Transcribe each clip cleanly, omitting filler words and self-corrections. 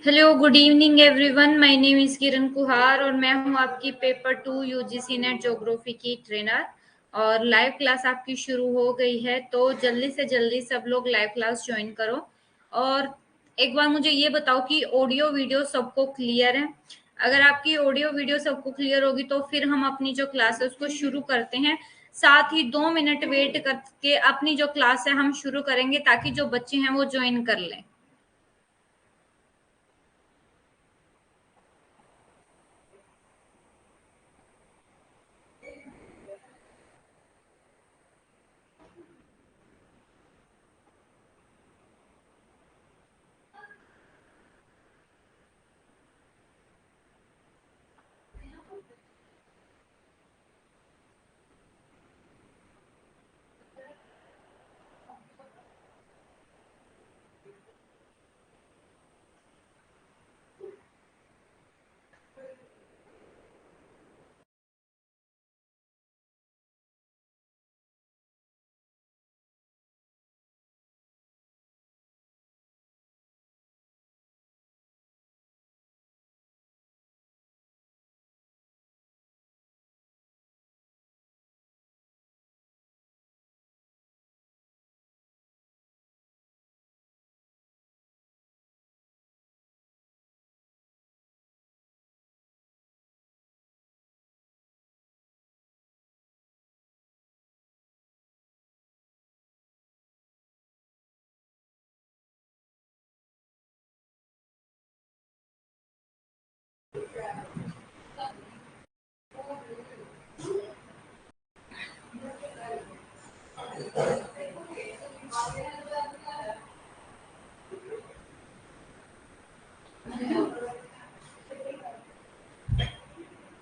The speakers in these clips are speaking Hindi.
Hello, good evening everyone. My name is Kiran Kuhar और मैं हूं आपकी पेपर 2 यूजीसी नेट ज्योग्राफी की ट्रेनर। और लाइव क्लास आपकी शुरू हो गई है, तो जल्दी से जल्दी सब लोग लाइव क्लास ज्वाइन करो। और एक बार मुझे ये बताओ कि ऑडियो वीडियो सबको क्लियर है। अगर आपकी ऑडियो वीडियो सबको क्लियर होगी तो फिर हम अपनी जो क्लास है उसको शुरू करते हैं। साथ ही 2 मिनट वेट करके अपनी जो क्लास है हम शुरू करेंगे, ताकि जो बच्चे हैं वो ज्वाइन कर लें।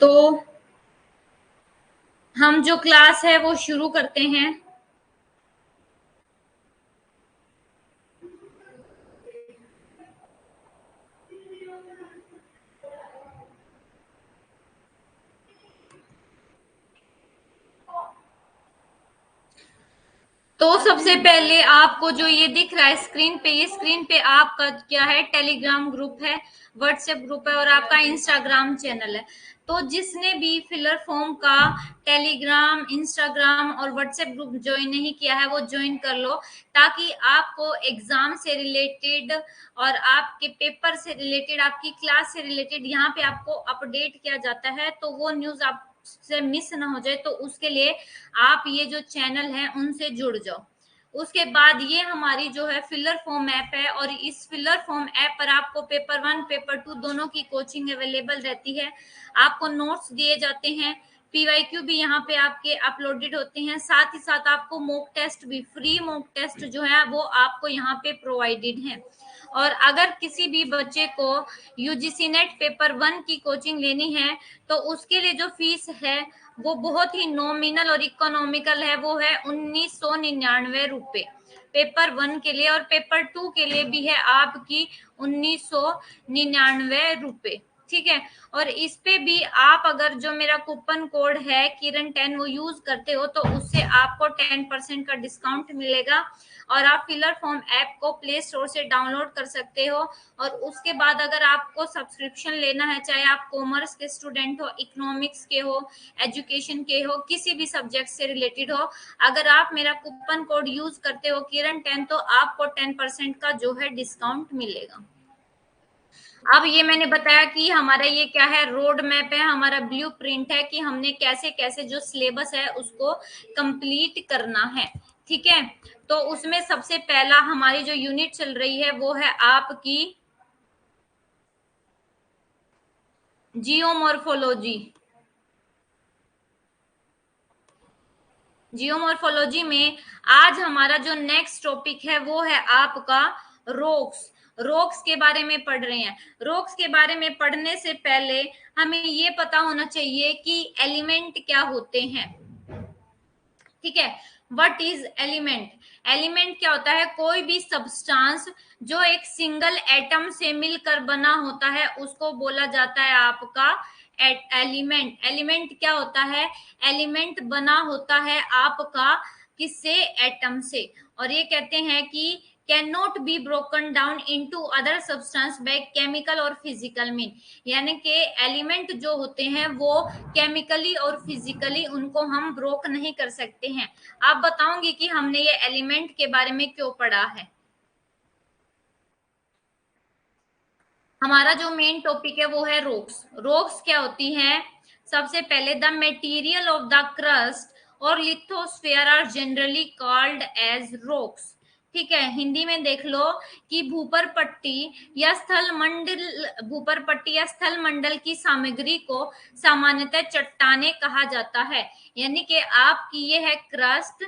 तो हम जो क्लास है वो शुरू करते हैं। तो सबसे पहले आपको जो ये दिख रहा है स्क्रीन पे, ये स्क्रीन पे आपका क्या है, टेलीग्राम ग्रुप है, व्हाट्सएप ग्रुप है और आपका इंस्टाग्राम चैनल है। तो जिसने भी फिलर फॉर्म का टेलीग्राम, इंस्टाग्राम और व्हाट्सएप ग्रुप ज्वाइन नहीं किया है वो ज्वाइन कर लो, ताकि आपको एग्जाम से रिलेटेड और आपके पेपर से रिलेटेड, आपकी क्लास से रिलेटेड यहाँ पे आपको अपडेट किया जाता है, तो वो न्यूज आप से मिस ना हो जाए। तो उसके लिए आप ये जो चैनल है उनसे जुड़ जाओ। उसके बाद ये हमारी जो है फिलर फॉर्म ऐप है, और इस फिलर फॉर्म ऐप पर आपको पेपर 1 पेपर 2 दोनों की कोचिंग अवेलेबल रहती है। आपको नोट्स दिए जाते हैं, पीवाईक्यू भी यहाँ पे आपके अपलोडेड होते हैं। साथ ही साथ आपको मॉक टेस्ट भी, फ्री मॉक टेस्ट जो है वो आपको यहाँ पे प्रोवाइडेड है। और अगर किसी भी बच्चे को यूजीसी नेट पेपर 1 की कोचिंग लेनी है, तो उसके लिए जो फीस है वो बहुत ही नॉमिनल और इकोनॉमिकल है। वो है 1999 रुपए पेपर 1 के लिए, और पेपर 2 के लिए भी है आपकी 1999 रुपए। ठीक है। और इस पे भी आप अगर जो मेरा कूपन कोड है किरण 10 वो यूज करते हो, तो उससे आपको 10% का डिस्काउंट मिलेगा। और आप फिलर फॉर्म ऐप को प्ले स्टोर से डाउनलोड कर सकते हो। और उसके बाद अगर आपको सब्सक्रिप्शन लेना है, चाहे आप कॉमर्स के स्टूडेंट हो, इकोनॉमिक्स के हो, एजुकेशन के हो, किसी भी सब्जेक्ट से रिलेटेड हो, अगर आप मेरा कूपन कोड यूज करते हो किरण 10, तो आपको 10% का जो है डिस्काउंट मिलेगा। अब ये मैंने बताया कि हमारा ये क्या है, रोड मैप है, हमारा ब्लू प्रिंट है कि हमने कैसे कैसे जो सिलेबस है उसको कंप्लीट करना है। ठीक है। तो उसमें सबसे पहला हमारी जो यूनिट चल रही है वो है आपकी जियोमॉर्फोलॉजी। जियोमॉर्फोलॉजी में आज हमारा जो नेक्स्ट टॉपिक है वो है आपका रॉक्स। रॉक्स के बारे में पढ़ रहे हैं। रॉक्स के बारे में पढ़ने से पहले हमें ये पता होना चाहिए कि एलिमेंट क्या होते हैं। ठीक है। What is element? एलिमेंट क्या होता है? कोई भी सब्सटेंस जो एक सिंगल एटम से मिलकर बना होता है उसको बोला जाता है आपका एलिमेंट। एलिमेंट क्या होता है? एलिमेंट बना होता है आपका किससे? एटम से। और ये कहते हैं कि can not be broken down into other substance by chemical और फिजिकल मीन, यानी कि एलिमेंट जो होते हैं वो केमिकली और फिजिकली उनको हम ब्रोक नहीं कर सकते हैं। आप बताओगे कि हमने ये एलिमेंट के बारे में क्यों पढ़ा है। हमारा जो मेन टॉपिक है वो है रॉक्स। रॉक्स क्या होती हैं? सबसे पहले the material of the crust और lithosphere are generally called as rocks. ठीक है, हिंदी में देख लो कि भूपर पट्टी या स्थल मंडल, भूपर पट्टी या स्थल मंडल की सामग्री को सामान्यतः चट्टाने कहा जाता है। यानी कि आपकी ये है क्रस्ट,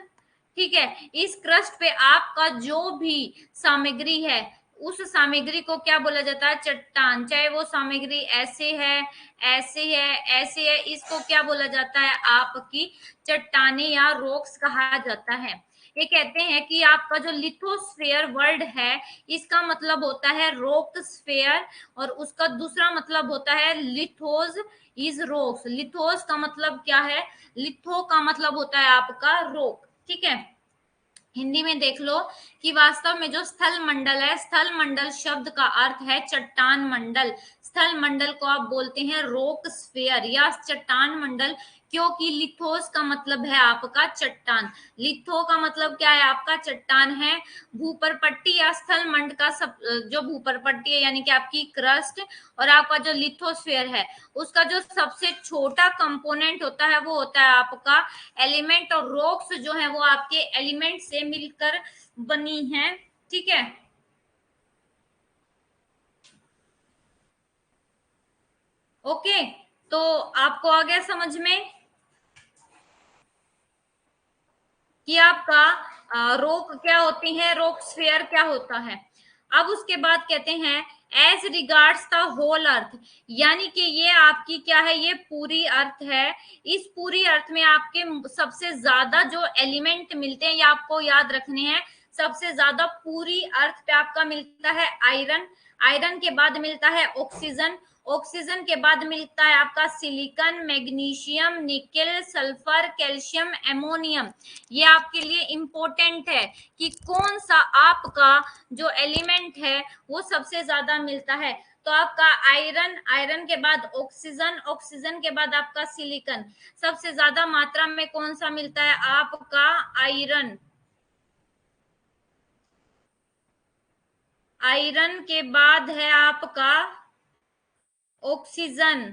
ठीक है, इस क्रस्ट पे आपका जो भी सामग्री है उस सामग्री को क्या बोला जाता है? चट्टान। चाहे वो सामग्री ऐसे है, ऐसे है, ऐसे है, इसको क्या बोला जाता है? आपकी चट्टाने या रॉक्स कहा जाता है। ये कहते हैं कि आपका जो लिथोस्फेयर वर्ड है इसका मतलब होता है रॉक स्फेयर, और उसका दूसरा मतलब होता है लिथोस इज रॉक्स। लिथोस का मतलब क्या है? लिथो का मतलब होता है आपका रॉक। ठीक है, हिंदी में देख लो कि वास्तव में जो स्थल मंडल है, स्थल मंडल शब्द का अर्थ है चट्टान मंडल। स्थल मंडल को आप बोलते हैं रॉक स्फेयर या चट्टान मंडल, क्योंकि लिथोस का मतलब है आपका चट्टान। लिथो का मतलब क्या है? आपका चट्टान है। भूपरपट्टी या स्थल मंड का सब जो भूपरपट्टी है यानी कि आपकी क्रस्ट, और आपका जो लिथोस्फेयर है उसका जो सबसे छोटा कंपोनेंट होता है वो होता है आपका एलिमेंट, और रॉक्स जो है वो आपके एलिमेंट से मिलकर बनी है। ठीक है, ओके, तो आपको आ गया समझ में कि आपका रोक क्या होती है, रोक स्फीयर क्या होता है। अब उसके बाद कहते हैं as regards the whole earth, यानी कि ये आपकी क्या है? ये पूरी अर्थ है। इस पूरी अर्थ में आपके सबसे ज्यादा जो एलिमेंट मिलते हैं ये आपको याद रखने हैं। सबसे ज्यादा पूरी अर्थ पे आपका मिलता है आयरन, आयरन के बाद मिलता है ऑक्सीजन, ऑक्सीजन के बाद मिलता है आपका silicon, magnesium, nickel, sulphur, calcium, ammonium. ये आपके लिए इंपॉर्टेंट है कि कौन सा आपका जो एलिमेंट है वो सबसे ज्यादा मिलता है। तो आपका आयरन, आयरन के बाद ऑक्सीजन, ऑक्सीजन के बाद आपका सिलिकॉन। सबसे ज्यादा मात्रा में कौन सा मिलता है? आपका आयरन। आयरन के बाद है आपका ऑक्सीजन।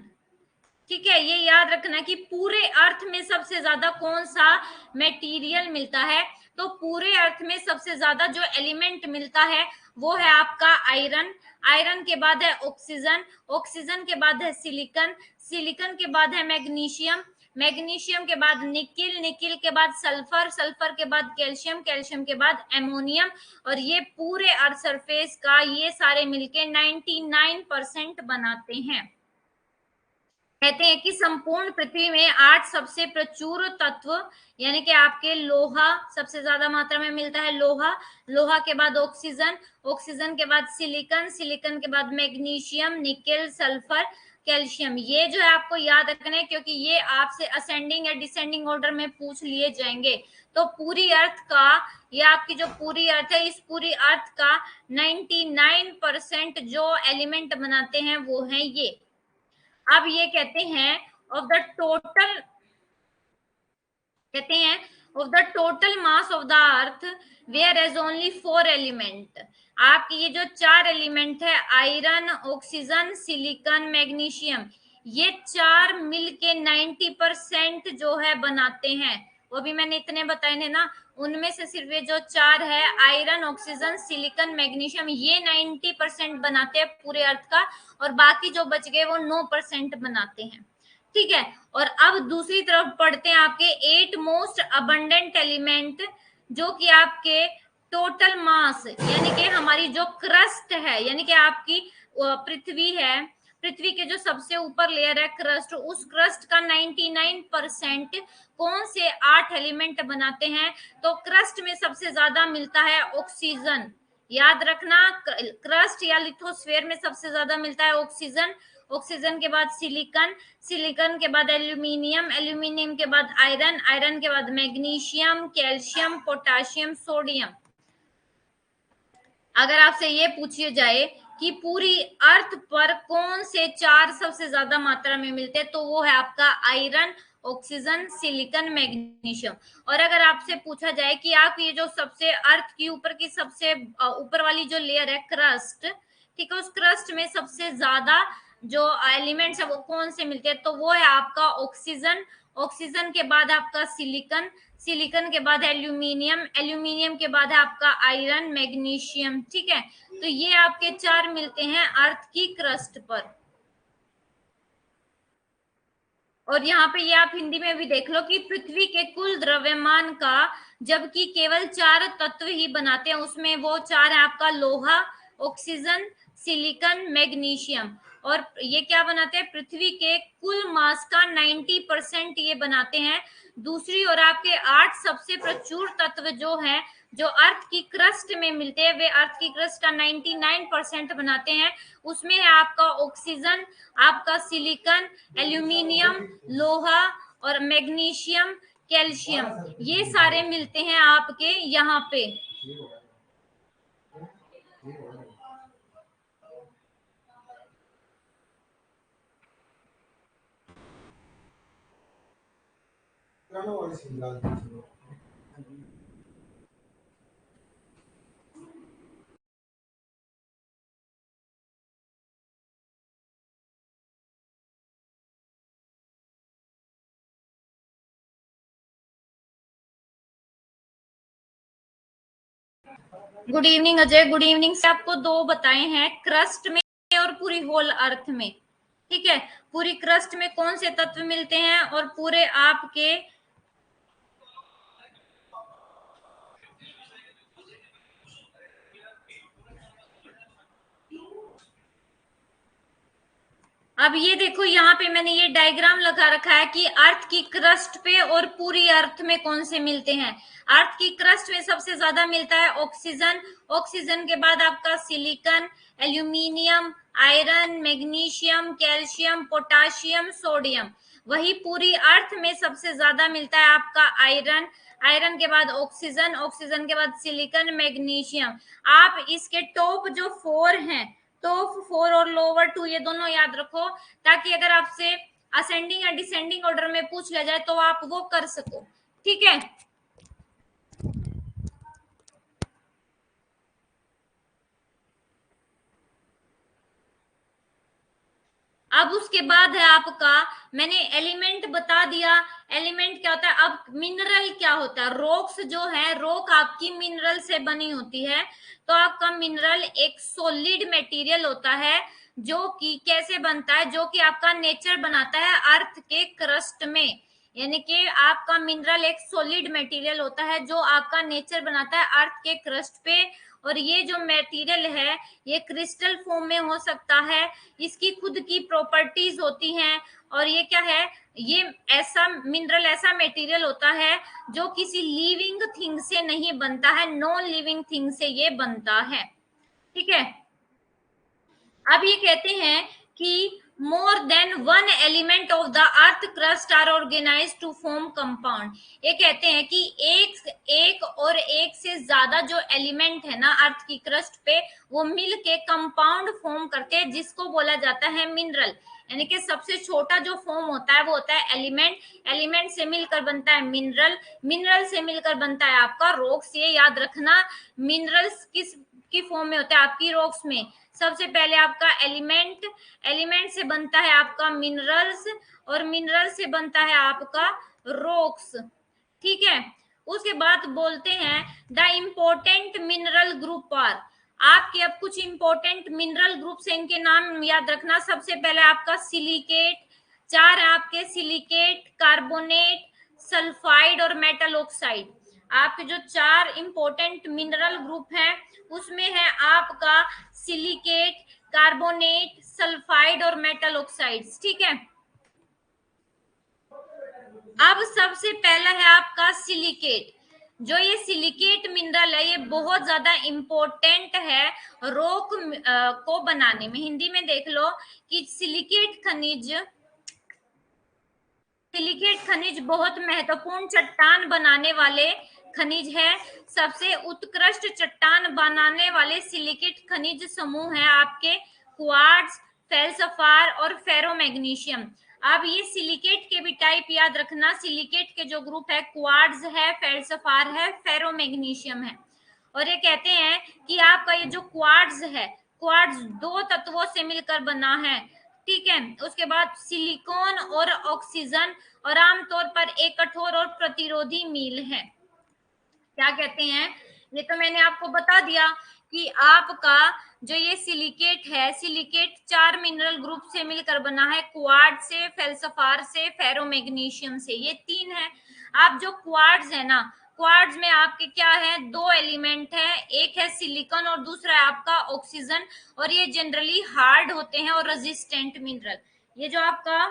ठीक है, ये याद रखना कि पूरे अर्थ में सबसे ज्यादा कौन सा मटेरियल मिलता है। तो पूरे अर्थ में सबसे ज्यादा जो एलिमेंट मिलता है वो है आपका आयरन, आयरन के बाद है ऑक्सीजन, ऑक्सीजन के बाद है सिलिकॉन, सिलिकॉन के बाद है मैग्नीशियम, मैग्नीशियम के बाद निकिल, निकिल के बाद सल्फर, सल्फर के बाद कैल्शियम, कैल्शियम के बाद एमोनियम। और ये पूरे अर्थ सरफेस का ये सारे मिलके 99% बनाते हैं। कहते हैं कि संपूर्ण पृथ्वी में 8 सबसे प्रचुर तत्व, यानी कि आपके लोहा सबसे ज्यादा मात्रा में मिलता है, लोहा, लोहा के बाद ऑक्सीजन, ऑक्सीजन के बाद सिलिकॉन, सिलिकॉन के बाद मैग्नीशियम, निकेल, सल्फर, कैल्शियम। ये जो है आपको याद रखना है क्योंकि ये आपसे असेंडिंग या डिसेंडिंग ऑर्डर में पूछ लिए जाएंगे। तो पूरी अर्थ का, ये आपकी जो पूरी अर्थ है इस पूरी अर्थ का 99% जो एलिमेंट बनाते हैं वो है ये। अब ये कहते हैं ऑफ द टोटल, कहते हैं of the total mass of the earth whereas only 4 element. आपकी ये जो 4 एलिमेंट है आयरन, ऑक्सीजन, सिलिकॉन, मैग्नीशियम, ये 4 मिलके 90% जो है बनाते हैं। वो भी मैंने इतने बताए थे ना, उनमें से सिर्फ ये जो 4 है आयरन, ऑक्सीजन, सिलिकॉन, मैग्नीशियम, ये 90% बनाते हैं पूरे अर्थ का, और बाकी जो बच गए वो 9% बनाते हैं। ठीक है, और अब दूसरी तरफ पढ़ते हैं आपके 8 मोस्ट अबंडेंट एलिमेंट, जो कि आपके टोटल मास, यानी कि हमारी जो क्रस्ट है, यानी कि आपकी पृथ्वी है, पृथ्वी के जो सबसे ऊपर लेयर है क्रस्ट, उस क्रस्ट का 99% कौन से 8 एलिमेंट बनाते हैं? तो क्रस्ट में सबसे ज्यादा मिलता है ऑक्सीजन। याद रखना, क्रस्ट या लिथोस्फेयर में सबसे ज्यादा मिलता है ऑक्सीजन, ऑक्सीजन के बाद सिलिकॉन, सिलिकॉन के बाद एल्यूमिनियम, एल्यूमिनियम के बाद आयरन, आयरन के बाद मैग्नीशियम, कैल्शियम, पोटाशियम, सोडियम। अगर आपसे ये पूछिए जाए कि पूरी अर्थ पर कौन से 4 सबसे ज्यादा मात्रा में मिलते हैं, तो वो है आपका आयरन, ऑक्सीजन, सिलिकॉन, मैग्नीशियम। और अगर आपसे पूछा जाए कि आप ये जो सबसे अर्थ की ऊपर की सबसे ऊपर वाली जो लेयर है क्रस्ट, ठीक है, उस क्रस्ट में सबसे ज्यादा जो एलिमेंट्स है वो कौन से मिलते हैं, तो वो है आपका ऑक्सीजन, ऑक्सीजन के बाद आपका सिलिकॉन, सिलिकॉन के बाद एल्यूमिनियम, एल्यूमिनियम के बाद है आपका आयरन, मैग्नीशियम। ठीक है, तो ये आपके 4 मिलते हैं अर्थ की क्रस्ट पर। और यहाँ पे ये आप हिंदी में भी देख लो कि पृथ्वी के कुल द्रव्यमान का जबकि केवल 4 तत्व ही बनाते हैं, उसमें वो 4 है आपका लोहा, ऑक्सीजन, सिलिकॉन, मैग्नीशियम। और ये क्या बनाते हैं, पृथ्वी के कुल मास का 90% ये बनाते हैं। दूसरी ओर आपके 8 सबसे प्रचुर तत्व जो है, जो अर्थ की क्रस्ट में मिलते हैं, वे अर्थ की क्रस्ट का 99% बनाते हैं। उसमें है आपका ऑक्सीजन, आपका सिलिकॉन, एल्यूमिनियम, लोहा और मैग्नीशियम, कैल्शियम, ये सारे मिलते हैं आपके यहाँ पे। Good evening Ajay, good evening. से आपको 2 बताए हैं, क्रस्ट में और पूरी होल अर्थ में। ठीक है, पूरी क्रस्ट में कौन से तत्व मिलते हैं और पूरे आपके अब ये देखो यहाँ पे मैंने ये डायग्राम लगा रखा है कि अर्थ की क्रस्ट पे और पूरी अर्थ में कौन से मिलते हैं। अर्थ की क्रस्ट में सबसे ज्यादा मिलता है ऑक्सीजन, ऑक्सीजन के बाद आपका silicon, aluminium, iron, magnesium, calcium, potassium, sodium. वही पूरी अर्थ में सबसे ज्यादा मिलता है आपका आयरन, आयरन के बाद ऑक्सीजन, ऑक्सीजन के बाद सिलिकॉन, मैग्नीशियम। आप इसके टॉप जो 4 हैं, तो 4 और लोअर 2 ये दोनों याद रखो, ताकि अगर आपसे असेंडिंग या डिसेंडिंग ऑर्डर में पूछ लिया जाए तो आप वो कर सको। ठीक है, अब उसके बाद है आपका, मैंने एलिमेंट बता दिया, एलिमेंट क्या होता है। अब मिनरल क्या होता है, रॉक्स जो है, रॉक आपकी मिनरल से बनी होती है। तो आपका मिनरल एक सॉलिड मटेरियल होता है, जो कि कैसे बनता है, जो कि आपका नेचर बनाता है अर्थ के क्रस्ट में। यानी कि आपका मिनरल एक सॉलिड मटेरियल होता है जो आपका नेचर बनाता है अर्थ के क्रस्ट पे। और ये जो मटेरियल है ये क्रिस्टल फॉर्म में हो सकता है, इसकी खुद की प्रॉपर्टीज होती हैं। और ये क्या है, ये ऐसा मिनरल, ऐसा मटेरियल होता है जो किसी लिविंग थिंग से नहीं बनता है, नॉन लिविंग थिंग से ये बनता है। ठीक है, अब ये कहते हैं कि more than one element of the earth crust are organise to form compound. ये कहते हैं कि एक और एक से ज्यादा जो एलिमेंट है ना अर्थ की क्रस्ट पे, वो मिल के कंपाउंड फॉर्म करते हैं, जिसको बोला जाता है मिनरल। यानी कि सबसे छोटा जो फॉर्म होता है वो होता है एलिमेंट, एलिमेंट से मिलकर बनता है मिनरल, मिनरल से मिलकर बनता है आपका रॉक्स। ये याद रखना, मिनरल्स किस की फॉर्म में होता है आपकी रॉक्स में। सबसे पहले आपका एलिमेंट, एलिमेंट से बनता है आपका मिनरल्स, और मिनरल से बनता है आपका रॉक्स। ठीक है, उसके बाद बोलते हैं the important mineral group are. आपके अब कुछ इंपॉर्टेंट मिनरल ग्रुप से इनके नाम याद रखना। सबसे पहले आपका सिलिकेट, 4 है आपके सिलिकेट, कार्बोनेट, सल्फाइड और मेटल ऑक्साइड। आपके जो 4 इंपॉर्टेंट मिनरल ग्रुप हैं उसमें है आपका सिलिकेट, कार्बोनेट, सल्फाइड और मेटल ऑक्साइड्स। ठीक है, अब सबसे पहला है आपका सिलिकेट। जो ये सिलिकेट मिनरल है ये बहुत ज्यादा इंपॉर्टेंट है रॉक को बनाने में। हिंदी में देख लो कि सिलिकेट खनिज, सिलिकेट खनिज बहुत महत्वपूर्ण चट्टान बनाने वाले खनिज है। सबसे उत्कृष्ट चट्टान बनाने वाले सिलिकेट खनिज समूह है आपके क्वार्ट्ज, फेल्सफार और फेरोमैग्नीशियम। अब ये सिलिकेट के भी टाइप याद रखना, सिलिकेट के जो ग्रुप है क्वार्ट्ज है, फेल्सफार है, फेरोमैग्नीशियम है। और ये कहते हैं कि आपका ये जो क्वार्ट्ज है, क्वार्ट्ज दो तत्वों से मिलकर बना है, ठीक है। उसके बाद सिलिकॉन और ऑक्सीजन, और आमतौर पर एक कठोर और प्रतिरोधी मील है। क्या कहते हैं, ये तो मैंने आपको बता दिया कि आपका जो ये सिलिकेट है, सिलिकेट 4 मिनरल ग्रुप से मिलकर बना है, क्वार्ट्ज से, फेल्सफार से, फेरोमैग्नीशियम से, ये 3 है। आप जो क्वार्ट्ज है ना, क्वार्ट्ज में आपके क्या है, 2 एलिमेंट है, एक है सिलिकॉन और दूसरा है आपका ऑक्सीजन, और ये जनरली हार्ड होते हैं और रेजिस्टेंट मिनरल। ये जो आपका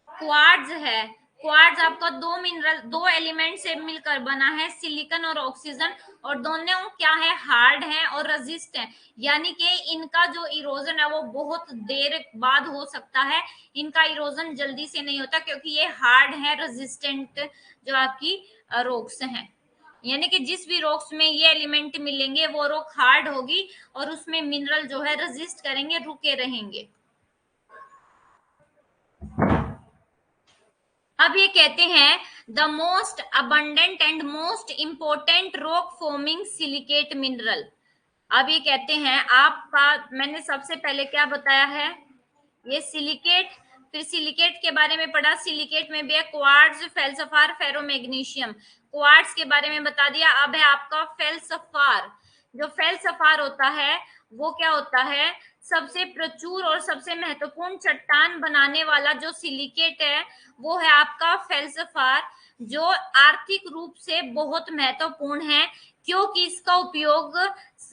क्वार्ट्ज है, क्वार्ट्ज आपका 2 मिनरल, 2 एलिमेंट से मिलकर बना है, सिलिकॉन और ऑक्सीजन, और दोनों क्या है, हार्ड है और रेजिस्ट है, यानी कि इनका जो इरोजन है वो बहुत देर बाद हो सकता है, इनका इरोजन जल्दी से नहीं होता क्योंकि ये हार्ड है, रेजिस्टेंट जो आपकी रॉक्स हैं। यानी कि जिस भी रॉक्स में ये एलिमेंट मिलेंगे वो रॉक हार्ड होगी और उसमें मिनरल जो है रेजिस्ट करेंगे, रुके रहेंगे। अब ये कहते हैं the most abundant and most important rock forming silicate mineral. अब ये कहते हैं आपका, मैंने सबसे पहले क्या बताया है, ये सिलिकेट, फिर सिलिकेट के बारे में पढ़ा, सिलिकेट में भी है क्वार्ट्ज, फेल्सफार, फेरोमैग्नीशियम। क्वार्ट्ज के बारे में बता दिया। अब है आपका फेल्सफार। जो फेल्सफार होता है वो क्या होता है, सबसे प्रचुर और सबसे महत्वपूर्ण चट्टान बनाने वाला जो सिलिकेट है वो है आपका फेल्सफार, जो आर्थिक रूप से बहुत महत्वपूर्ण है क्योंकि इसका उपयोग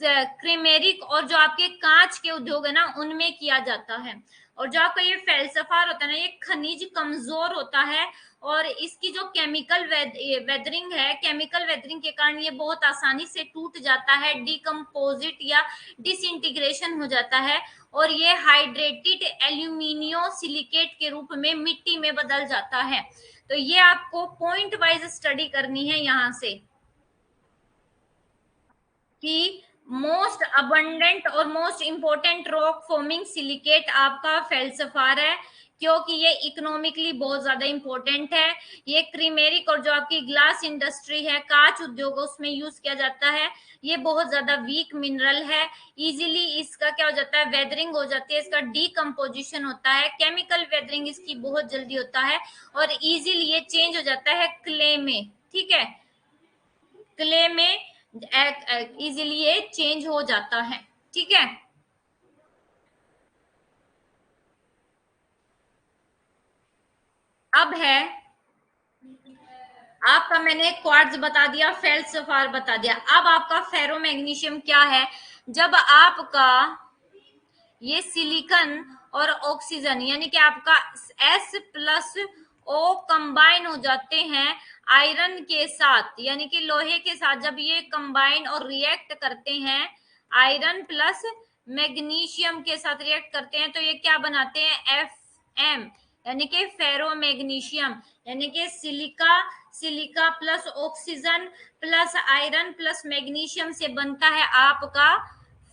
क्रीमेरिक और जो आपके कांच के उद्योग है ना उनमें किया जाता है। और जो आपका ये फेल्सफार होता है ना, ये खनिज कमजोर होता है और इसकी जो केमिकल वेदरिंग है, केमिकल वेदरिंग के कारण ये बहुत आसानी से टूट जाता है, डिकम्पोजिट या डिसइंटीग्रेशन हो जाता है, और ये हाइड्रेटेड एल्यूमिनियो सिलिकेट के रूप में मिट्टी में बदल जाता है। तो ये आपको पॉइंट वाइज स्टडी करनी है यहाँ से कि मोस्ट अबंडेंट और most important rock forming silicate आपका फेल्सफार है क्योंकि ये इकोनॉमिकली बहुत ज्यादा इंपॉर्टेंट है। ये क्रीमेरिक और जो आपकी ग्लास इंडस्ट्री है, कांच उद्योग, उसमें यूज किया जाता है। ये बहुत ज्यादा वीक मिनरल है, इजीली इसका क्या हो जाता है, वेदरिंग हो जाती है, इसका डीकम्पोजिशन होता है, केमिकल वेदरिंग इसकी बहुत जल्दी होता है और इजीली ये चेंज हो जाता है क्ले में, ठीक है, क्ले में इजीली ये चेंज हो जाता है, ठीक है। अब है आपका, मैंने क्वार्ट्ज बता दिया, फेल्सफार बता दिया। अब आपका फेरोमैग्नीशियम क्या है, जब आपका ये सिलिकॉन और ऑक्सीजन यानी कि आपका S प्लस O कंबाइन हो जाते हैं आयरन के साथ, यानी कि लोहे के साथ, जब ये कंबाइन और रिएक्ट करते हैं आयरन प्लस मैग्नीशियम के साथ रिएक्ट करते हैं, तो ये क्या बनाते हैं, FM, यानी कि फेरोमैग्नीशियम, यानी कि silica, silica plus oxygen plus iron plus magnesium से बनता है आपका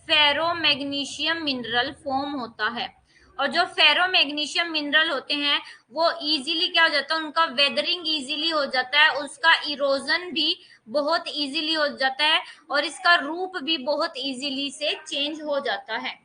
फेरोमैग्नीशियम मिनरल फॉर्म होता है। और जो फेरोमैग्नीशियम मिनरल होते हैं वो इजीली क्या हो जाता है, उनका वेदरिंग इजीली हो जाता है, उसका इरोजन भी बहुत इजीली हो जाता है और इसका रूप भी बहुत इजीली से चेंज हो जाता है।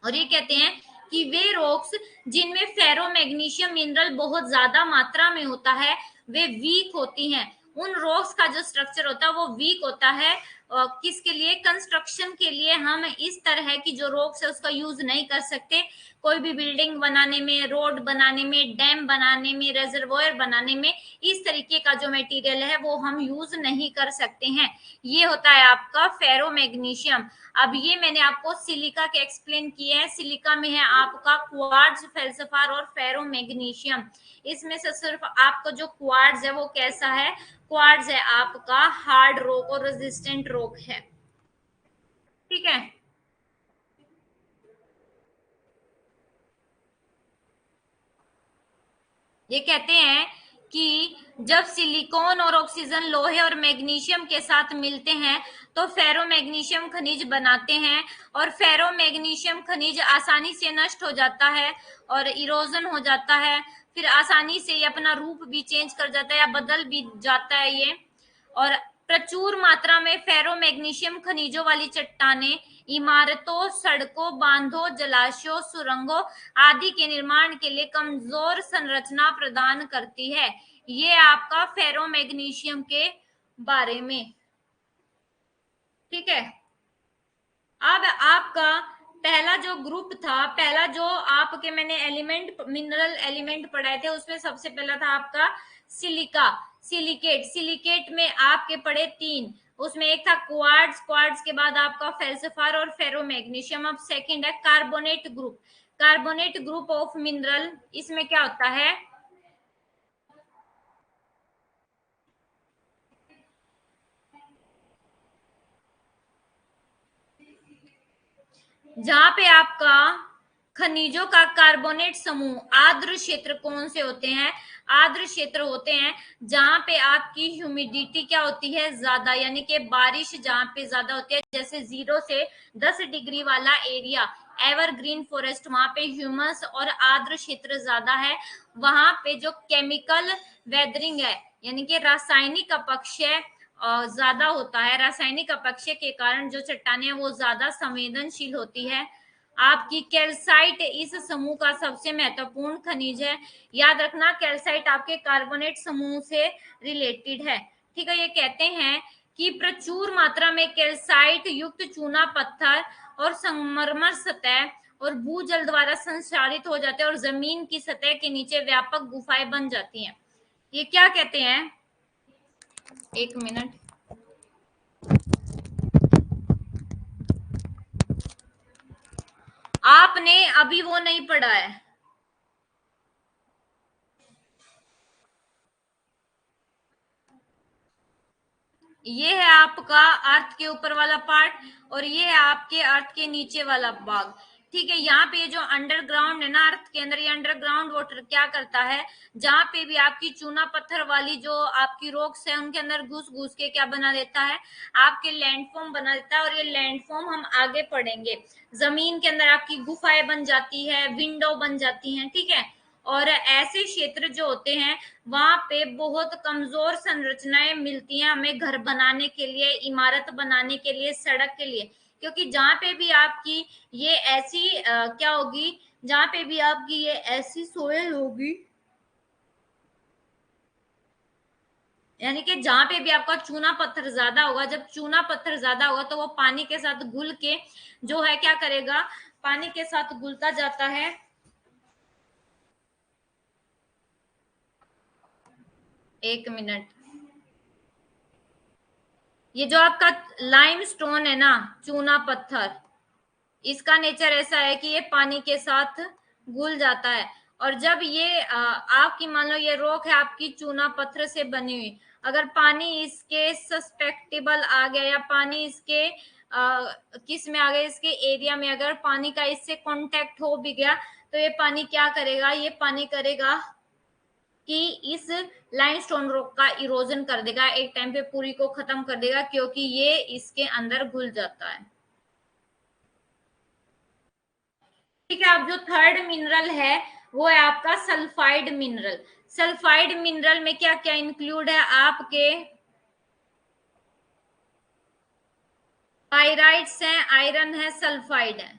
और ये कहते हैं कि वे रॉक्स जिनमें फेरोमैग्नीशियम मिनरल बहुत ज्यादा मात्रा में होता है वे वीक होती हैं। उन रॉक्स का जो स्ट्रक्चर होता है वो वीक होता है। किसके लिए, कंस्ट्रक्शन के लिए हम इस तरह की जो रॉक्स है उसका यूज नहीं कर सकते। कोई भी बिल्डिंग बनाने में, रोड बनाने में, डैम बनाने में, रेजर्वोयर बनाने में इस तरीके का जो मटेरियल है वो हम यूज नहीं कर सकते हैं। ये होता है आपका फेरोमैग्नीशियम। अब ये मैंने आपको सिलिका के एक्सप्लेन किए हैं। सिलिका में है आपका क्वार्ट्ज, फेल्सफार और फेरोमैग्नीशियम। इसमें से सिर्फ आपका जो क्वार्ट्ज है वो कैसा है, क्वार्ट्ज है आपका हार्ड रॉक और रेजिस्टेंट रॉक है, ठीक है। ये कहते हैं कि जब सिलिकॉन और ऑक्सीजन लोहे और मैग्नीशियम के साथ मिलते हैं तो फेरोमैग्नीशियम खनिज बनाते हैं, और फेरोमैग्नीशियम खनिज आसानी से नष्ट हो जाता है और इरोजन हो जाता है, फिर आसानी से ये अपना रूप भी चेंज कर जाता है या बदल भी जाता है ये। और प्रचुर मात्रा में फेरोमैग्नीशियम खनिजों वाली चट्टानें इमारतों, सड़कों, बांधों, जलाशयों, सुरंगों आदि के निर्माण के लिए कमजोर संरचना प्रदान करती है। ये आपका फेरोमैग्नीशियम के बारे में, ठीक है। अब आपका पहला जो ग्रुप था, पहला जो आपके मैंने एलिमेंट, मिनरल एलिमेंट पढ़ाए थे, उसमें सबसे पहला था आपका सिलिका, सिलिकेट। सिलिकेट में आपके पढ़े तीन, उसमें एक था क्वार्ट्ज, क्वार्ट्ज के बाद आपका फेल्सिफार और फेरोमैग्नीशियम। अब सेकंड है carbonate group, carbonate group of mineral. इसमें क्या होता है, जहां पे आपका खनिजों का कार्बोनेट समूह, आर्द्र क्षेत्र कौन से होते हैं, आर्द्र क्षेत्र होते हैं जहां पे आपकी ह्यूमिडिटी क्या होती है, ज्यादा, यानी कि बारिश जहां पे ज्यादा होती है, जैसे 0 से 10 डिग्री वाला एरिया, एवरग्रीन फॉरेस्ट, वहां पे ह्यूमस और आर्द्र क्षेत्र ज्यादा है। वहां पे जो केमिकल वेदरिंग है, यानी कि रासायनिक अपक्षय ज्यादा होता है। रासायनिक अपक्षय के कारण जो चट्टानें हैं वो ज्यादा संवेदनशील होती है। आपकी कैल्साइट इस समूह का सबसे महत्वपूर्ण खनिज है। याद रखना, कैल्साइट आपके कार्बोनेट समूह से रिलेटेड है, ठीक है। ये कहते हैं कि प्रचुर मात्रा में कैल्साइट युक्त चूना पत्थर और संगमरमर सतह और भूजल द्वारा संचारित हो जाते हैं और जमीन की सतह के नीचे व्यापक गुफाएं बन जाती हैं। ये क्या कहते हैं, एक मिनट, आपने अभी वो नहीं पढ़ा है, ये है आपका अर्थ के ऊपर वाला पार्ट और ये है आपके अर्थ के नीचे वाला भाग, ठीक है। यहाँ पे जो अंडरग्राउंड है ना, अर्थ के अंदर, ये अंडरग्राउंड वाटर क्या करता है, जहां पे भी आपकी चूना पत्थर वाली जो आपकी रॉक्स है उनके अंदर घुस घुस के क्या बना देता है, आपके लैंडफॉर्म बना देता है। और ये लैंडफॉर्म हम आगे पढ़ेंगे, जमीन के अंदर आपकी गुफाएं बन जाती है, विंडो बन जाती हैं, ठीक है। और ऐसे क्षेत्र जो होते हैं वहां पे बहुत कमजोर संरचनाएं मिलती हैं हमें, घर बनाने के लिए, इमारत बनाने के लिए, सड़क के लिए। क्योंकि जहां पे भी आपकी ये ऐसी क्या होगी, जहां पे भी आपकी ये ऐसी सोयल होगी, यानी कि जहां पे भी आपका चूना पत्थर ज्यादा होगा, जब चूना पत्थर ज्यादा होगा तो वो पानी के साथ घुल के जो है क्या करेगा, पानी के साथ घुलता जाता है। एक मिनट, ये जो आपका लाइम स्टोन है ना, चूना पत्थर, इसका नेचर ऐसा है कि ये पानी के साथ घुल जाता है। और जब ये आपकी मान लो ये रॉक है आपकी चूना पत्थर से बनी हुई, अगर पानी इसके सस्पेक्टेबल आ गया या पानी इसके किस में आ गया, इसके एरिया में अगर पानी का इससे कांटेक्ट हो भी गया तो ये पानी क्या करेगा, ये पानी करेगा कि इस लाइमस्टोन रॉक का इरोजन कर देगा, एक टाइम पे पूरी को खत्म कर देगा, क्योंकि ये इसके अंदर घुल जाता है, ठीक है। अब जो थर्ड मिनरल है वो है आपका सल्फाइड मिनरल। सल्फाइड मिनरल में क्या क्या इंक्लूड है, आपके पाइराइट्स हैं, आयरन है, सल्फाइड है,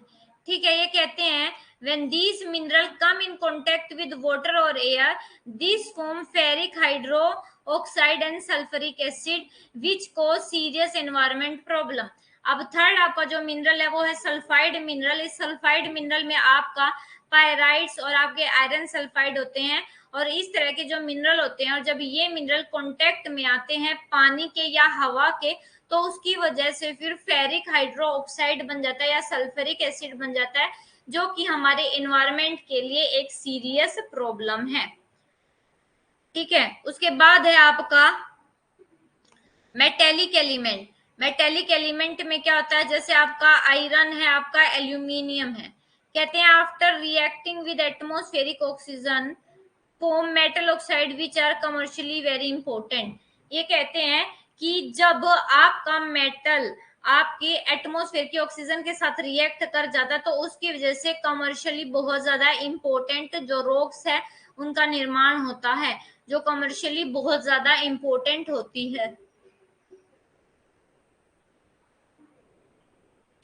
ठीक है। ये कहते हैं when these mineral come in contact with water or air, these form ferric hydroxide and sulfuric acid which cause serious environment problem। अब थर्ड आपका जो मिनरल है वो है सल्फाइड मिनरल। इस सल्फाइड मिनरल में आपका पायराइट्स और आपके आयरन सल्फाइड होते हैं, और इस तरह के जो मिनरल होते हैं, और जब ये मिनरल कांटेक्ट में आते हैं पानी के या हवा के, तो उसकी वजह से फिर फेरिक हाइड्रो ऑक्साइड बन जाता है या सल्फ्यूरिक एसिड बन जाता है, जो कि हमारे एनवायरमेंट के लिए एक सीरियस प्रॉब्लम है, ठीक है। उसके बाद है आपका मेटेलिक एलिमेंट। मेटेलिक एलिमेंट में क्या होता है, जैसे आपका आयरन है, आपका एल्यूमिनियम है, कहते हैं after reacting with atmospheric oxygen form metal oxide which are commercially very important. ये कहते हैं कि जब आपका मेटल आपके एटमॉस्फेयर की ऑक्सीजन के साथ रिएक्ट कर जाता है तो उसकी वजह से कमर्शियली बहुत ज्यादा इंपॉर्टेंट जो रॉक्स है उनका निर्माण होता है, जो कमर्शियली बहुत ज्यादा इंपॉर्टेंट होती है।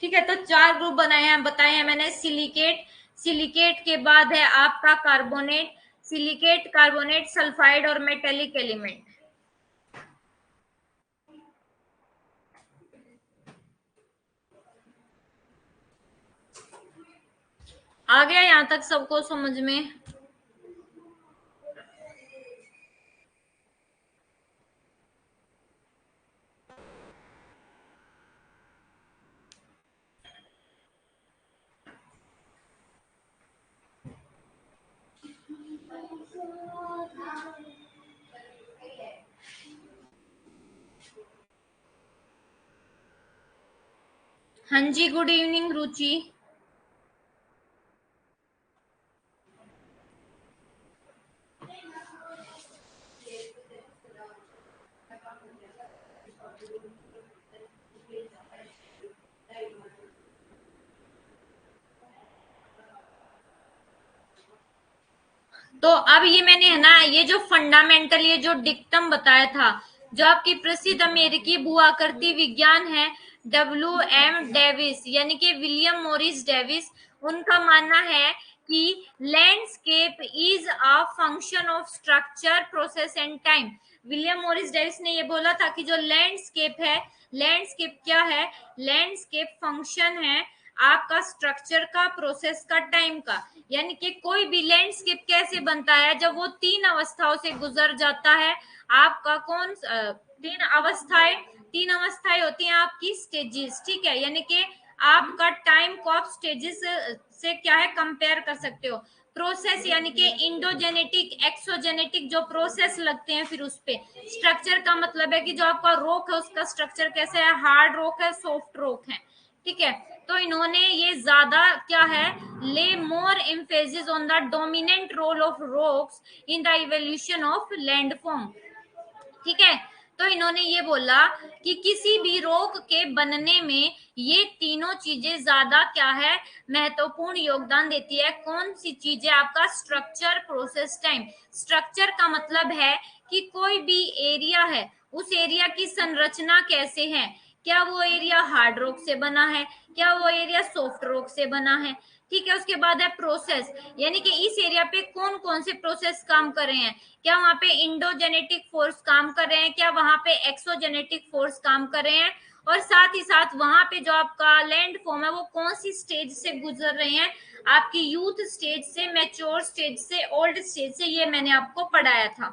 ठीक है, तो 4 ग्रुप बनाए हैं बताए हैं मैंने। सिलिकेट, सिलिकेट के बाद है आपका कार्बोनेट, सिलिकेट, कार्बोनेट, सल्फाइड और मेटेलिक एलिमेंट। आ गया यहाँ तक सबको समझ में? हाँ जी, गुड इवनिंग रुचि। तो अब ये मैंने है ना ये जो फंडामेंटल ये जो डिक्टम बताया था, जो आपकी प्रसिद्ध अमेरिकी भू आकृति विज्ञान है WM डेविस यानी कि विलियम मॉरिस डेविस, उनका मानना है कि landscape is a function of structure process and time. William Morris Davis ने ये बोला था कि जो लैंडस्केप है, लैंडस्केप क्या है, लैंडस्केप फंक्शन है आपका स्ट्रक्चर का, प्रोसेस का, टाइम का। यानी कि कोई भी लैंडस्केप कैसे बनता है, जब वो 3 अवस्थाओं से गुजर जाता है। आपका कौन 3 अवस्थाएं, 3 अवस्थाएं होती हैं आपकी स्टेजेस। ठीक है, यानी कि आपका टाइम को आप स्टेजेस से क्या है कंपेयर कर सकते हो। प्रोसेस यानी कि इंडोजेनेटिक, एक्सोजेनेटिक जो प्रोसेस लगते हैं फिर उस पे। स्ट्रक्चर का मतलब है कि जो आपका रॉक है उसका स्ट्रक्चर कैसे है, हार्ड रॉक है, सॉफ्ट रॉक है। ठीक है, तो इन्होंने ये ज्यादा क्या है, lay more emphasis on the dominant role of rocks in the evolution of landform. ठीक है, तो इन्होंने ये बोला कि किसी भी रॉक के बनने में ये तीनों चीजें ज्यादा क्या है, महत्वपूर्ण योगदान देती है। कौन सी चीजें, आपका स्ट्रक्चर, प्रोसेस, टाइम। स्ट्रक्चर का मतलब है कि कोई भी एरिया है उस एरिया की संरचना कैसे है, क्या वो एरिया हार्ड रॉक से बना है, क्या वो एरिया सॉफ्ट रॉक से बना है। ठीक है, उसके बाद है प्रोसेस, यानी कि इस एरिया पे कौन कौन से प्रोसेस काम कर रहे हैं, क्या वहां पे इंडोजेनेटिक फोर्स काम कर रहे हैं, क्या वहां पे एक्सोजेनेटिक फोर्स काम कर रहे हैं, और साथ ही साथ वहां पे जो आपका लैंड फॉर्म है वो कौन सी स्टेज से गुजर रहे हैं, आपकी यूथ स्टेज से, मैच्योर स्टेज से, ओल्ड स्टेज से। ये मैंने आपको पढ़ाया था।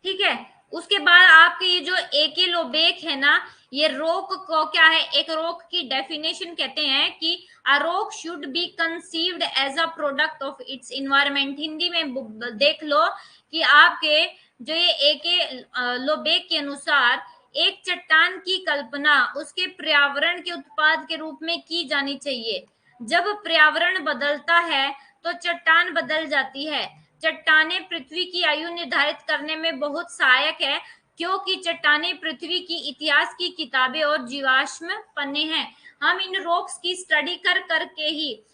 ठीक है, उसके बाद आपके ये जो एकेलोबेक है ना, ये रोक को क्या है, एक रोक की डेफिनेशन कहते हैं कि a rock should be conceived as a product of its environment. Hindi में देख लो कि आपके जो ये एकेलोबेक के अनुसार एक चट्टान की कल्पना उसके पर्यावरण के उत्पाद के रूप में की जानी चाहिए। जब पर्यावरण बदलता है तो चट्टान बदल जाती है। चट्टाने पृथ्वी की आयु निर्धारित करने में बहुत सहायक है, क्योंकि चट्टाने पृथ्वी की इतिहास की किताबें और जीवाश्म पन्ने हैं। हम इन रॉक्स की स्टडी कर करके ही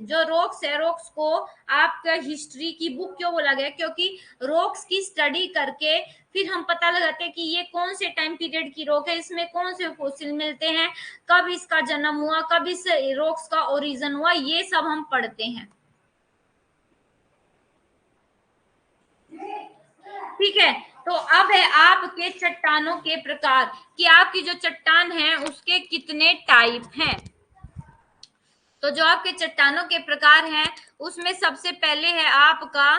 जो रॉक्स है, रॉक्स को आपका हिस्ट्री की बुक क्यों बोला गया, क्योंकि रॉक्स की स्टडी करके फिर हम पता लगाते हैं कि ये कौन से टाइम पीरियड की रॉक है, इसमें कौन से फॉसिल मिलते हैं, कब इसका जन्म हुआ, कब इस रॉक्स का ओरिजिन हुआ, ये सब हम पढ़ते हैं। ठीक है, तो अब है आपके चट्टानों के प्रकार कि आपकी जो चट्टान है उसके कितने टाइप हैं। तो जो आपके चट्टानों के प्रकार हैं उसमें सबसे पहले है आपका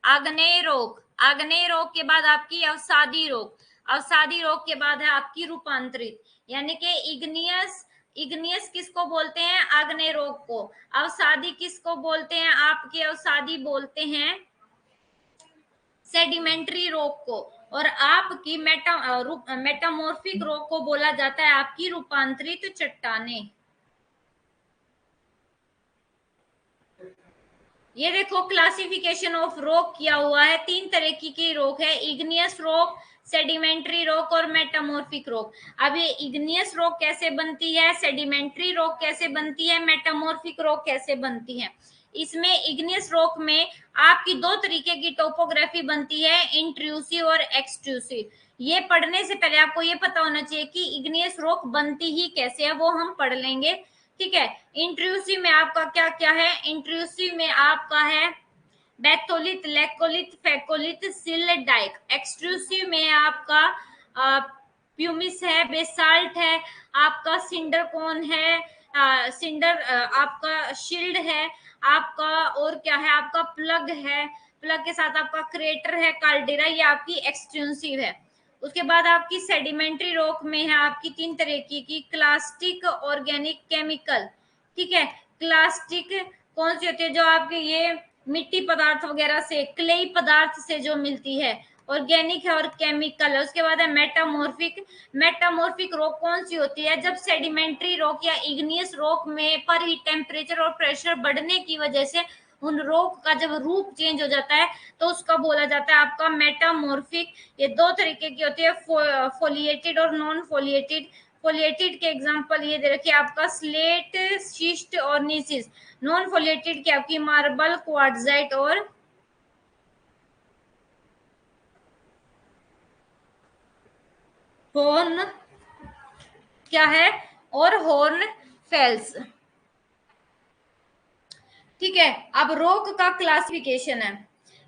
आग्नेय रोक, आग्नेय रोक के बाद आपकी अवसादी रोक, अवसादी रोक के बाद है आपकी रूपांतरित, यानी कि इग्नियस, इग्नियस किसको बोलते हैं, आग्नेय रोक को। अवसादी किसको बोलते हैं, आपके अवसादी बोलते हैं सेडिमेंट्री रॉक को। और आपकी मेटामॉर्फिक रॉक को बोला जाता है आपकी रूपांतरित चट्टाने। ये देखो क्लासिफिकेशन ऑफ रॉक किया हुआ है, 3 तरह की रॉक है, इग्नियस रॉक, सेडिमेंट्री रॉक और मेटामॉर्फिक रॉक। अब ये इग्नियस रॉक कैसे बनती है, सेडिमेंट्री रॉक कैसे बनती है, मेटामॉर्फिक रॉक कैसे बनती है। इसमें इग्नियस रॉक में आपकी 2 तरीके की टोपोग्राफी बनती है, इंट्रूसिव और एक्सट्रूसिव। ये पढ़ने से पहले आपको ये पता होना चाहिए कि इग्नियस रॉक बनती ही कैसे है, वो हम पढ़ लेंगे। ठीक है, इंट्रूसिव में आपका क्या क्या है, इंट्रूसिव में आपका है बैथोलिथ, लेकोलिथ, फेकोलिथ, सिलडाइक। एक्सट्रूसिव में आपका प्यूमिस है, बेसाल्ट है, आपका सिंडर कौन है, सिंडर आपका शील्ड है, आपका और क्या है, आपका प्लग है, प्लग के साथ आपका क्रेटर है, कार्डेरा, ये आपकी एक्सट्रूसिव है। उसके बाद आपकी सेडिमेंट्री रॉक में है आपकी 3 तरह की क्लास्टिक, ऑर्गेनिक, केमिकल। ठीक है, क्लास्टिक कौन सी होती है, जो आपके ये मिट्टी पदार्थ वगैरह से, क्लेई पदार्थ से जो मिलती है। ऑर्गेनिक है और केमिकल है। उसके बाद है मेटामॉर्फिक। मेटामॉर्फिक रॉक कौन सी होती है, जब सेडिमेंट्री रॉक या इग्नियस रॉक में पर ही टेम्परेचर और प्रेशर बढ़ने की वजह से उन रॉक का जब रूप चेंज हो जाता है तो उसका बोला जाता है आपका मेटामॉर्फिक। ये 2 तरीके की होती है, फोलिएटेड और नॉन फोलिएटेड। फोलिएटेड के एग्जांपल ये दे रखिए आपका स्लेट, शिस्ट और नीसिस। नॉन फोलिएटेड की आपकी मार्बल, क्वार्ट्जाइट और हॉर्न, क्या है, और हॉर्न फेल्स। ठीक है, अब रॉक का क्लासिफिकेशन है।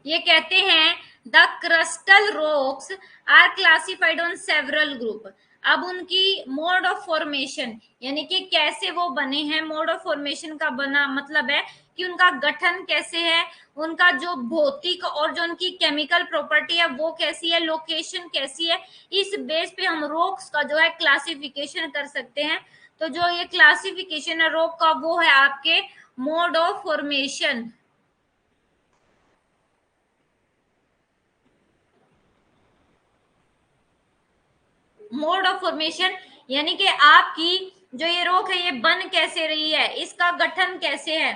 ये कहते हैं the crustal rocks are classified on several group. अब उनकी मोड ऑफ फॉर्मेशन यानी कि कैसे वो बने हैं, मोड ऑफ फॉर्मेशन का बना मतलब है कि उनका गठन कैसे है, उनका जो भौतिक और जो उनकी केमिकल प्रॉपर्टी है वो कैसी है, लोकेशन कैसी है, इस बेस पे हम रॉक्स का जो है क्लासिफिकेशन कर सकते हैं। तो जो ये क्लासिफिकेशन है रॉक का वो है आपके mode of formation. Mode of formation यानी कि आपकी जो ये रॉक है ये बन कैसे रही है, इसका गठन कैसे है।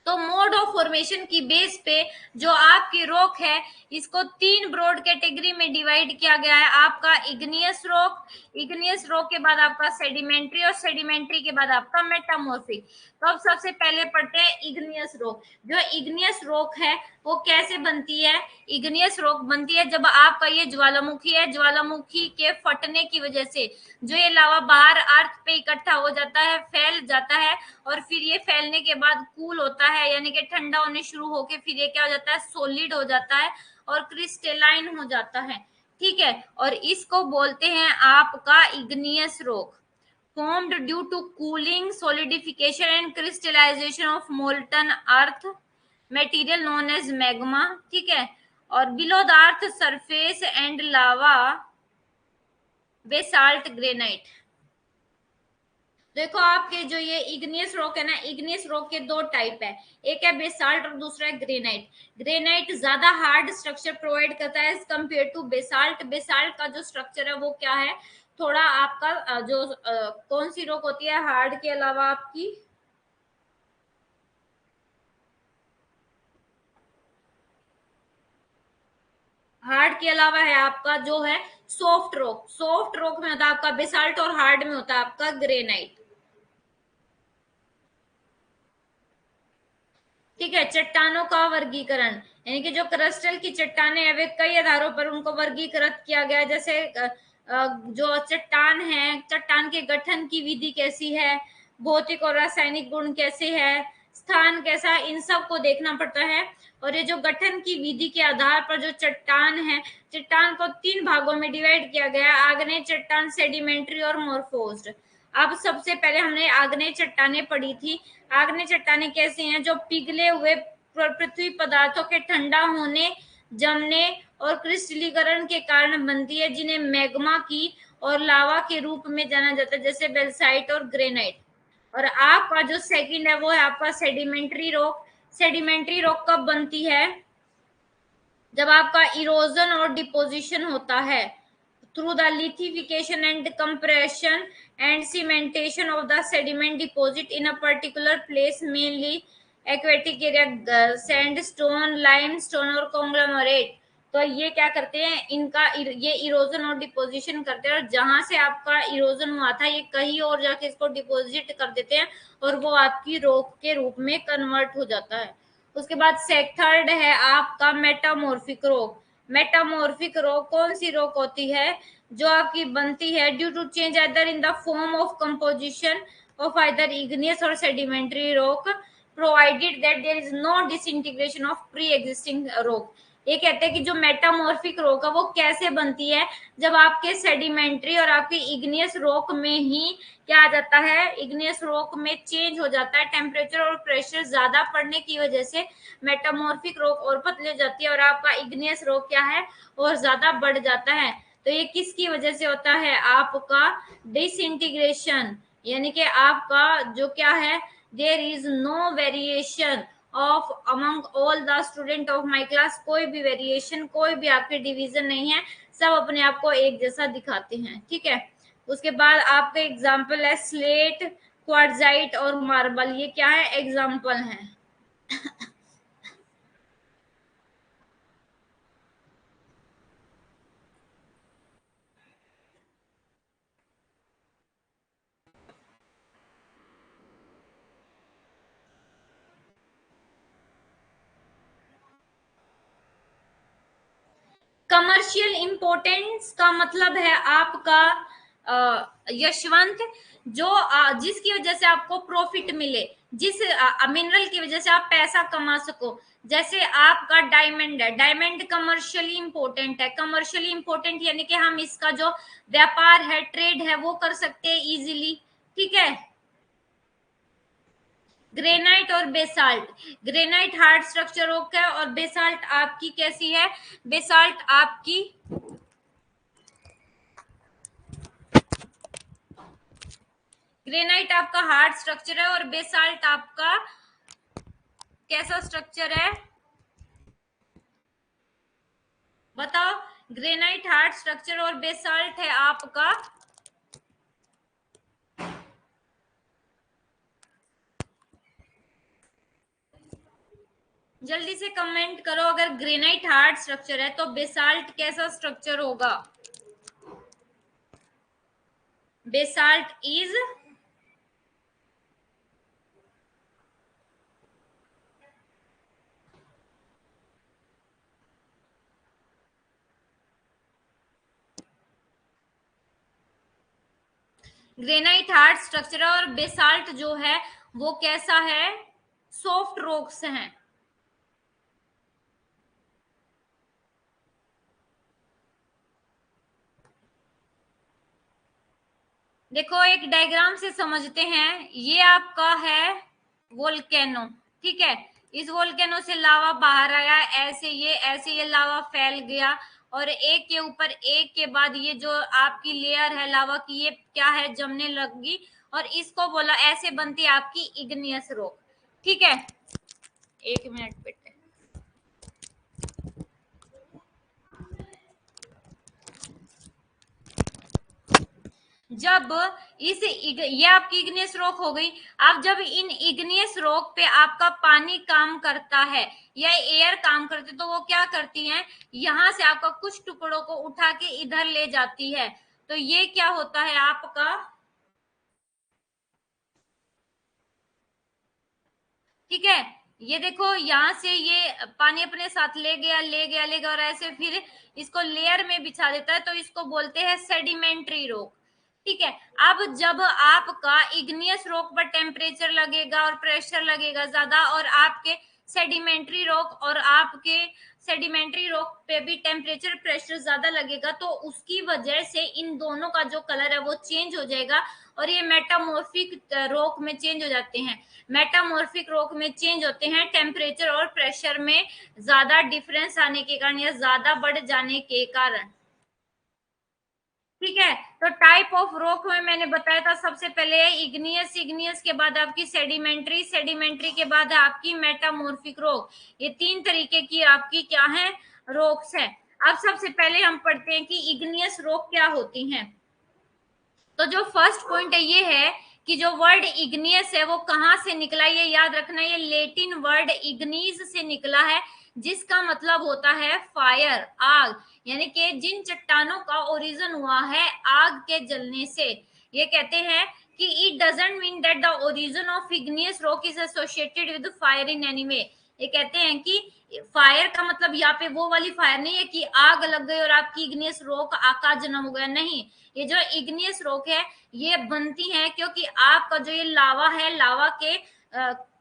तो मोड ऑफ फॉर्मेशन की बेस पे जो आपकी रॉक है इसको 3 ब्रॉड कैटेगरी में डिवाइड किया गया है। आपका इग्नियस रॉक, इग्नियस रॉक के बाद आपका सेडिमेंट्री और सेडिमेंट्री के बाद आपका मेटामॉर्फिक। तो अब सबसे पहले पढ़ते हैं इग्नियस रॉक। जो इग्नियस रॉक है वो कैसे बनती है, इग्नियस रॉक बनती है जब आपका ये ज्वालामुखी है, ज्वालामुखी के फटने की वजह से जो ये लावा बाहर अर्थ पे इकट्ठा हो जाता है, फैल जाता है, और फिर ये फैलने के बाद कूल होता है यानी कि ठंडा होने शुरू होके फिर ये क्या हो जाता है, सॉलिड हो जाता है और क्रिस्टलाइन हो जाता है। ठीक है, और इसको बोलते हैं आपका igneous rock, formed due to cooling, solidification and crystallization of molten earth material known as magma। ठीक है, और below the earth surface and lava, basalt, granite। देखो आपके जो ये इग्नियस रॉक है ना, इग्नियस रॉक के 2 टाइप है, एक है बेसाल्ट और दूसरा है ग्रेनाइट। ग्रेनाइट ज्यादा हार्ड स्ट्रक्चर प्रोवाइड करता है as compare to basalt. Basalt का जो स्ट्रक्चर है वो क्या है, थोड़ा आपका जो कौन सी रॉक होती है हार्ड के अलावा आपकी, हार्ड के अलावा है आपका जो है सॉफ्ट रॉक। सॉफ्ट रॉक में होता है आपका बेसाल्ट और हार्ड में होता है आपका ग्रेनाइट। ठीक है, चट्टानों का वर्गीकरण यानी कि जो क्रस्टल की चट्टाने हैं वे कई आधारों पर उनको वर्गीकृत किया गया है। जैसे जो चट्टान है, चट्टान के गठन की विधि कैसी है, भौतिक और रासायनिक गुण कैसे है, स्थान कैसा है, इन सब को देखना पड़ता है। और ये जो गठन की विधि के आधार पर जो चट्टान है, चट्टान को 3 भागों में डिवाइड किया गया है, आग्नेय चट्टान, सेडिमेंट्री और मोरफोस्ड। अब सबसे पहले हमने आग्नेय चट्टाने पढ़ी थी। आग्नेय चट्टाने कैसे हैं, जो पिघले हुए पृथ्वी पदार्थों के ठंडा होने, जमने और क्रिस्टलीकरण के कारण बनती है, जिन्हें मैग्मा की और लावा के रूप में जाना जाता है, जैसे बेल्साइट और ग्रेनाइट। और आपका जो सेकंड है वो है आपका सेडिमेंट्री रॉक। सेडिमेंट्री रॉक कब बनती है, जब आपका इरोजन और डिपोजिशन होता है through the lithification and compression and cementation of the sediment deposit in a particular place, mainly aquatic area sandstone, limestone और कॉन्ग्लोमरेट। तो ये क्या करते हैं, इनका ये इरोजन और डिपोजिशन करते हैं, और जहां से आपका इरोजन हुआ था ये कहीं और जाके इसको डिपोजिट कर देते हैं और वो आपकी रॉक के रूप में कन्वर्ट हो जाता है। उसके बाद थर्ड है आपका मेटामॉर्फिक रॉक। मेटामॉर्फिक रॉक कौन सी रॉक होती है, जो आपकी बनती है due to change either in the form of composition of either igneous or sedimentary rock, provided that there is no disintegration of pre existing rock. ये कहते हैं कि जो मेटामॉर्फिक रॉक है वो कैसे बनती है, जब आपके सेडिमेंट्री और आपके इग्नियस रॉक में ही क्या आ जाता है, इग्नियस रॉक में चेंज हो जाता है, टेम्परेचर और प्रेशर ज्यादा पड़ने की वजह से मेटामॉर्फिक रॉक और पतली हो जाती है और आपका इग्नियस रॉक क्या है और ज्यादा बढ़ जाता है। तो ये किसकी वजह से होता है, आपका डिसइंटीग्रेशन, यानी कि आपका जो क्या है, there is no variation of among all the student of my class, कोई भी वेरिएशन, कोई भी आपके डिवीजन नहीं है, सब अपने आप को एक जैसा दिखाते हैं। ठीक है, उसके बाद आपका एग्जाम्पल है स्लेट, क्वार्जाइट और मार्बल। ये क्या है, एग्जाम्पल है। कमर्शियल इंपोर्टेंस का मतलब है आपका यशवंत, जो जिसकी वजह से आपको प्रॉफिट मिले, जिस मिनरल की वजह से आप पैसा कमा सको। जैसे आपका डायमंड है, डायमंड कमर्शियली इंपोर्टेंट है। कमर्शियली इंपोर्टेंट यानी कि हम इसका जो व्यापार है, ट्रेड है, वो कर सकते हैं इजीली। ठीक है, ग्रेनाइट और basalt. Granite hard structure rock है और बेसाल्ट आपकी कैसी है, बेसाल्ट आपकी, ग्रेनाइट आपका हार्ड स्ट्रक्चर है और बेसाल्ट आपका कैसा स्ट्रक्चर है, बताओ। ग्रेनाइट हार्ड स्ट्रक्चर और बेसाल्ट है आपका, जल्दी से कमेंट करो। अगर ग्रेनाइट हार्ड स्ट्रक्चर है तो बेसाल्ट कैसा स्ट्रक्चर होगा, basalt is, granite hard structure है और बेसाल्ट जो है वो कैसा है, सॉफ्ट रॉक्स हैं। देखो एक डायग्राम से समझते हैं, ये आपका है वोल्केनो। ठीक है, इस वोल्केनो से लावा बाहर आया, ऐसे ये लावा फैल गया और एक के ऊपर एक के बाद ये जो आपकी लेयर है लावा की, ये क्या है, जमने लगी और इसको बोला, ऐसे बनती है आपकी इग्नियस रॉक। ठीक है, एक मिनट बेटे। जब ये आपकी इग्नियस रॉक हो गई। अब जब इन इग्नियस रॉक पे आपका पानी काम करता है या एयर काम करते, तो वो क्या करती हैं, यहां से आपका कुछ टुकड़ों को उठा के इधर ले जाती है। तो ये क्या होता है आपका, ठीक है, ये देखो यहाँ से ये पानी अपने साथ ले गया और ऐसे फिर इसको लेयर में बिछा देता है, तो इसको बोलते हैं सेडिमेंट्री रॉक। ठीक है, अब जब आपका इग्नियस रॉक पर टेम्परेचर लगेगा और प्रेशर लगेगा ज्यादा, और आपके सेडिमेंट्री रॉक और आपके सेडिमेंट्री रॉक पे भी टेम्परेचर प्रेशर ज्यादा लगेगा, तो उसकी वजह से इन दोनों का जो कलर है वो चेंज हो जाएगा और ये मेटामॉर्फिक रॉक में चेंज हो जाते हैं। मेटामॉर्फिक रॉक में चेंज होते हैं टेम्परेचर और प्रेशर में ज्यादा डिफरेंस आने के कारण या ज्यादा बढ़ जाने के कारण। ठीक है, तो टाइप ऑफ रॉक में मैंने बताया था, सबसे पहले है इग्नियस, इग्नियस के बाद आपकी सेडिमेंट्री, सेडिमेंट्री के बाद है आपकी मेटामॉर्फिक रॉक। ये तीन तरीके की आपकी क्या है, रॉक्स है। अब सबसे पहले हम पढ़ते हैं कि इग्नियस रॉक क्या होती हैं। तो जो फर्स्ट पॉइंट है ये है कि जो वर्ड इग्नियस है वो कहाँ से निकला, ये याद रखना, ये लेटिन वर्ड इग्नीज से निकला है, जिसका मतलब होता है फायर, आग। यानी कि जिन चट्टानों का ओरिजिन हुआ है आग के जलने से, ये कहते हैं कि it doesn't mean that the origin of igneous rock is associated with fire in any way. ये कहते हैं कि फायर का मतलब यहाँ पे वो वाली फायर नहीं है कि आग लग गई और आपकी इग्नियस रॉक आका जन्म हो गया, नहीं। ये जो इग्नियस रॉक है ये बनती है क्योंकि आपका जो ये लावा है, लावा के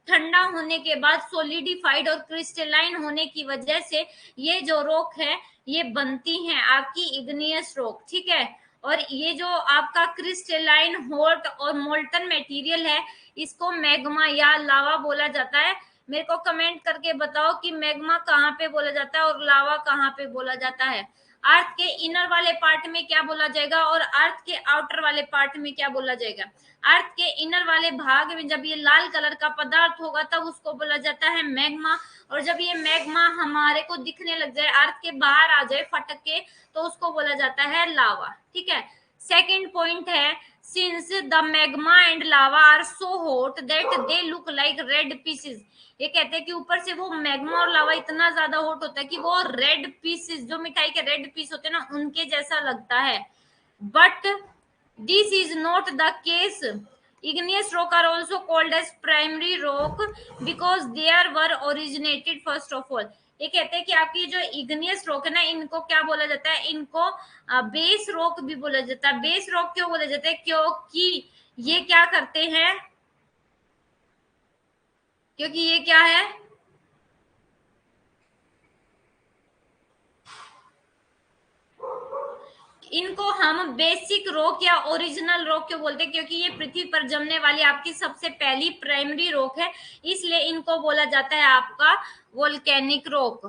ठंडा होने के बाद सोलिडिफाइड और क्रिस्टलाइन होने की वजह से ये जो रॉक है ये बनती है आपकी इग्नियस रॉक, ठीक है। और ये जो आपका क्रिस्टलाइन हॉट और मोल्टन मटेरियल है इसको मैग्मा या लावा बोला जाता है। मेरे को कमेंट करके बताओ कि मैग्मा कहाँ पे बोला जाता है और लावा कहाँ पे बोला जाता है। अर्थ के इनर वाले पार्ट में क्या बोला जाएगा और अर्थ के आउटर वाले पार्ट में क्या बोला जाएगा। अर्थ के इनर वाले भाग में जब ये लाल कलर का पदार्थ होगा तब उसको बोला जाता है मैग्मा, और जब ये मैग्मा हमारे को दिखने लग जाए, अर्थ के बाहर आ जाए फटक के, तो उसको बोला जाता है लावा, ठीक है। सेकंड पॉइंट है, since the magma and lava are so hot that they look like red pieces. ये कहते हैं कि ऊपर से वो मैग्मा और लावा इतना ज्यादा हॉट होता है कि वो रेड पीसेस, जो मिठाई के रेड पीस होते हैं ना, उनके जैसा लगता है। But this is not the case. igneous rock are also called as primary rock because there were originated first of all। ये कहते हैं कि आपकी जो इग्नियस रॉक है ना, इनको क्या बोला जाता है, इनको बेस रॉक भी बोला जाता है। बेस रॉक क्यों बोला जाता है, क्योंकि ये क्या करते हैं, क्योंकि ये क्या है, इनको हम बेसिक रॉक या ओरिजिनल रॉक क्यों बोलते हैं, क्योंकि ये पृथ्वी पर जमने वाली आपकी सबसे पहली प्राइमरी रॉक है, इसलिए इनको बोला जाता है आपका वोल्केनिक रॉक।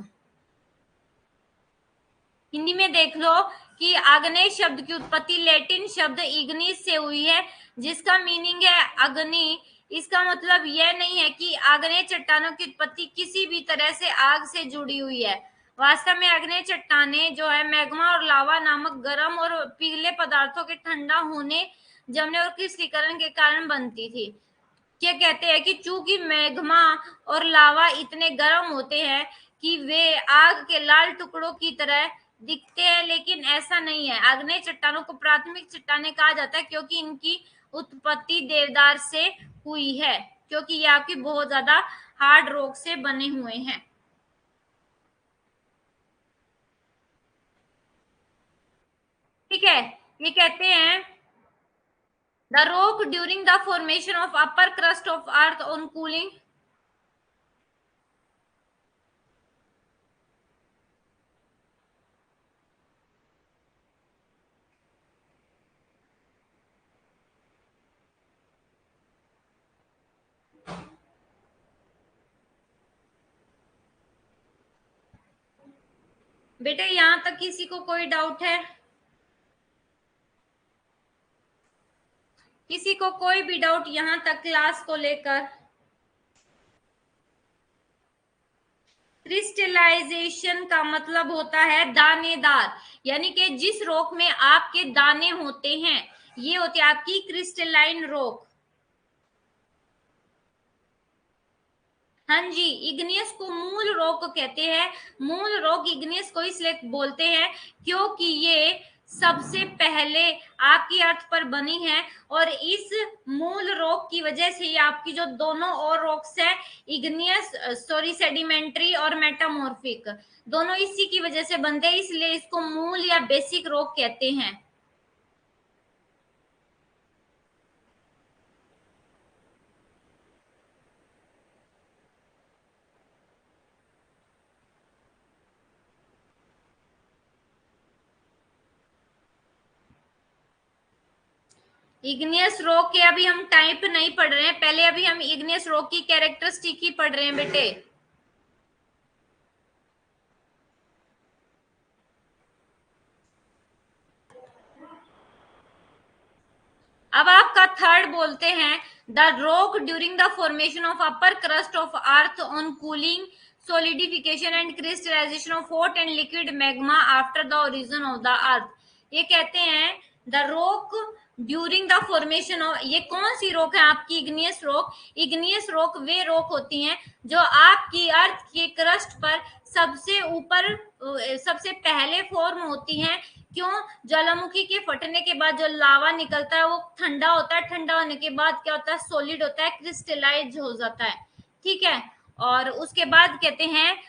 हिंदी में देख लो कि आग्नेय शब्द की उत्पत्ति लैटिन शब्द इग्निस से हुई है, जिसका मीनिंग है अग्नि। इसका मतलब यह नहीं है कि आग्नेय चट्टानों की उत्पत्ति किसी भी तरह से आग से जुड़ी हुई है। वास्तव में आग्नेय चट्टानें जो है मैग्मा और लावा नामक गर्म और पीले पदार्थों के ठंडा होने, जमने और क्रिस्टलीकरण के कारण बनती थी। क्या कहते हैं कि चूंकि मैग्मा और लावा इतने गर्म होते हैं कि वे आग के लाल टुकड़ों की तरह दिखते हैं, लेकिन ऐसा नहीं है। आग्नेय चट्टानों को प्राथमिक चट्टानें कहा जाता है क्योंकि इनकी उत्पत्ति देवदार से हुई है, क्योंकि ये आपकी बहुत ज्यादा हार्ड रॉक से बने हुए हैं। ठीक है, ये कहते हैं the rock during the formation of upper crust of earth on cooling. बेटे यहां तक किसी को कोई डाउट है, किसी को कोई भी डाउट यहां तक क्लास को लेकर। क्रिस्टलाइजेशन का मतलब होता है दानेदार, यानी कि जिस रॉक में आपके दाने होते हैं ये होती है आपकी क्रिस्टलाइन रॉक। हाँ जी, इग्नियस को मूल रॉक कहते हैं। मूल रॉक इग्नियस को इसलिए बोलते हैं क्योंकि ये सबसे पहले आपकी अर्थ पर बनी है, और इस मूल रॉक की वजह से ये आपकी जो दोनों और रॉक्स है, इग्नियस सॉरी सेडिमेंट्री और मेटामॉर्फिक, दोनों इसी की वजह से बनते हैं, इसलिए इसको मूल या बेसिक रॉक कहते हैं। इग्नियस रॉक के अभी हम टाइप नहीं पढ़ रहे हैं, पहले अभी हम इग्नियस रॉक की कैरेक्टरिस्टिक ही पढ़ रहे हैं बेटे। अब आपका थर्ड बोलते हैं the rock during the formation of upper crust of earth on cooling solidification and crystallization of hot and liquid magma after the origin of the earth। ये कहते हैं the rock during the formation of, ये कौन सी रॉक है आपकी इग्नियस रॉक? इग्नियस रॉक वे रॉक होती हैं जो आपकी अर्थ के क्रस्ट पर सबसे ऊपर सबसे पहले फॉर्म होती हैं। क्यों? ज्वालामुखी के फटने के बाद जो लावा निकलता है वो ठंडा होता है, ठंडा होने के बाद क्या होता है, सॉलिड होता है, क्रिस्टलाइज हो जाता है। ठीक है, और उसके बाद कहते हैं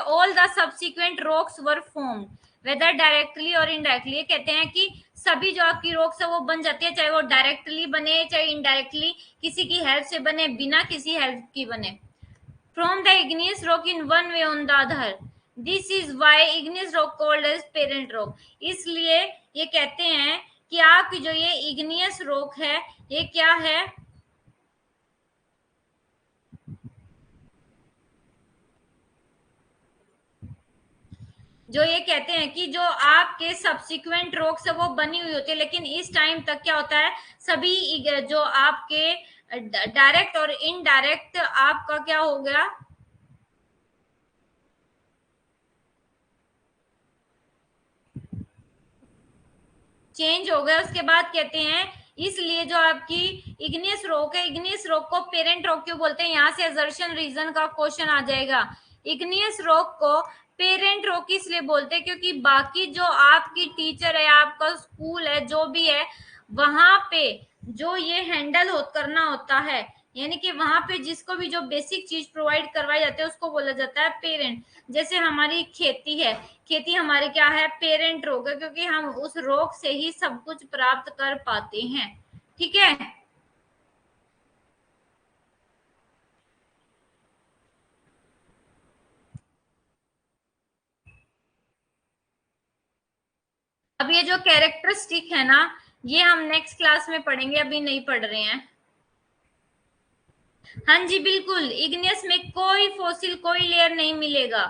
all the subsequent rocks were formed weather directly और इनडायरेक्टली। ये कहते हैं कि सभी जो आपकी रॉक्स है वो बन जाती है, चाहे वो डायरेक्टली बने चाहे इनडायरेक्टली, किसी की हेल्प से बने, बिना किसी हेल्प की बने। From the igneous rock in one way on the other, this is why igneous rock called as parent rock. इसलिए ये कहते हैं कि आपकी जो ये इग्नियस रॉक है ये क्या है, जो ये कहते हैं कि जो आपके सब्सिक्वेंट रॉक्स है वो बनी हुई होती है, लेकिन इस टाइम तक क्या होता है, सभी जो आपके डायरेक्ट और इनडायरेक्ट आपका क्या हो गया, चेंज हो गया। उसके बाद कहते हैं इसलिए जो आपकी इग्नियस रॉक है, इग्नियस रॉक को पेरेंट रॉक क्यों बोलते हैं, यहाँ से असर्शन रीजन का क्वेश्चन आ जाएगा। इग्नियस रॉक को पेरेंट रॉक इसलिए बोलते हैं क्योंकि बाकी जो आपकी टीचर है, आपका स्कूल है, जो भी है, वहां पे जो ये हैंडल करना होता है, यानी कि वहां पे जिसको भी जो बेसिक चीज प्रोवाइड करवाई जाती है उसको बोला जाता है पेरेंट। जैसे हमारी खेती है, खेती हमारी क्या है, पेरेंट रोग है, क्योंकि हम उस रोग से ही सब कुछ प्राप्त कर पाते हैं। ठीक है, अब ये जो कैरेक्टरिस्टिक है ना, ये हम नेक्स्ट क्लास में पढ़ेंगे, अभी नहीं पढ़ रहे हैं। हाँ जी बिल्कुल, इग्नियस में कोई फॉसिल, कोई लेयर नहीं मिलेगा।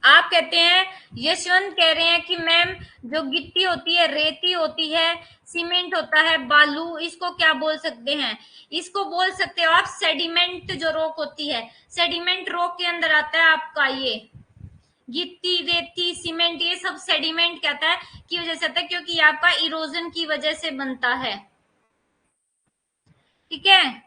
आप कहते हैं, यशवंत कह रहे हैं कि मैम जो गिट्टी होती है, रेती होती है, सीमेंट होता है, बालू, इसको क्या बोल सकते हैं? इसको बोल सकते हो आप सेडिमेंट। जो रॉक होती है, सेडिमेंट रॉक के अंदर आता है आपका ये गिट्टी, रेती, सीमेंट, ये सब सेडिमेंट कहता है की वजह से आता है, क्योंकि आपका इरोजन की वजह से बनता है। ठीक है,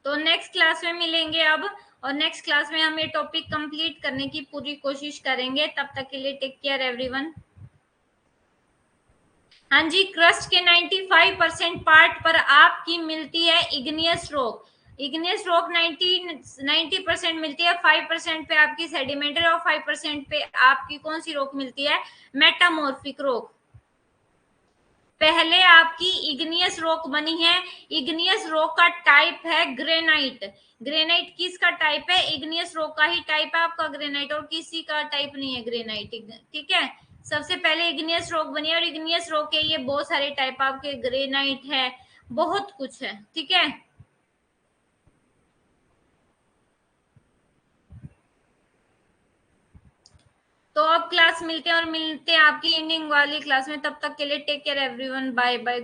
तो नेक्स्ट क्लास में मिलेंगे अब, और नेक्स्ट क्लास में हम ये टॉपिक कंप्लीट करने की पूरी कोशिश करेंगे। तब तक के लिए टेक केयर एवरीवन। हाँ जी, क्रस्ट के 95% पार्ट पर आपकी मिलती है इग्नियस रॉक। इग्नियस रॉक 90% मिलती है, 5% पे आपकी सेडिमेंटरी और 5% पे आपकी कौन सी रॉक मिलती है, मेटामॉर्फिक रॉक। पहले आपकी इग्नियस रॉक बनी है, इग्नियस रॉक का टाइप है ग्रेनाइट। ग्रेनाइट किसका टाइप है, इग्नियस रॉक का ही टाइप है आपका ग्रेनाइट, और किसी का टाइप नहीं है ग्रेनाइट। ठीक है, सबसे पहले इग्नियस रॉक बनी है, और इग्नियस रॉक के ये बहुत सारे टाइप आपके, ग्रेनाइट है, बहुत कुछ है। ठीक है, तो अब क्लास मिलते हैं, और मिलते हैं आपकी एंडिंग वाली क्लास में। तब तक के लिए take care everyone, bye bye.